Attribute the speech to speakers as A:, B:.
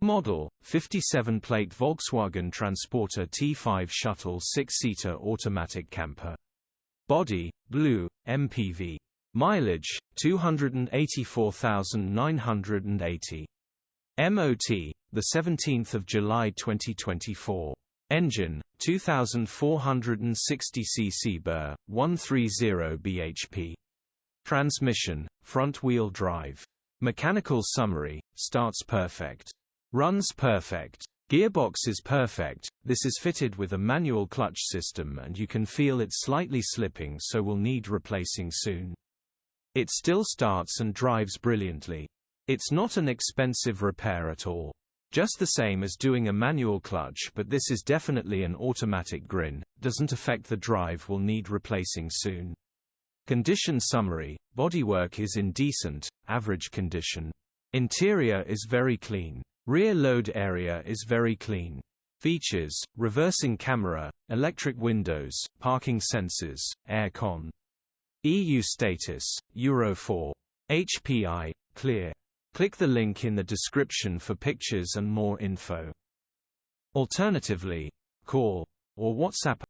A: model, 57-plate Volkswagen Transporter T5 Shuttle 6-seater automatic camper. Body, blue, MPV. Mileage, 284,980. MOT, 17th of July 2024. Engine, 2,460 cc BR, 130 bhp. Transmission, front-wheel drive. Mechanical summary, starts perfect. Runs perfect. Gearbox is perfect. This is fitted with a manual clutch system and you can feel it slightly slipping, so will need replacing soon. It still starts and drives brilliantly. It's not an expensive repair at all. Just the same as doing a manual clutch, but this is definitely an automatic grin, doesn't affect the drive, will need replacing soon. Condition summary, bodywork is in decent, average condition. Interior is very clean. Rear load area is very clean. Features, reversing camera, electric windows, parking sensors, air con. EU status, Euro 4. HPI, clear. Click the link in the description for pictures and more info. Alternatively, call or WhatsApp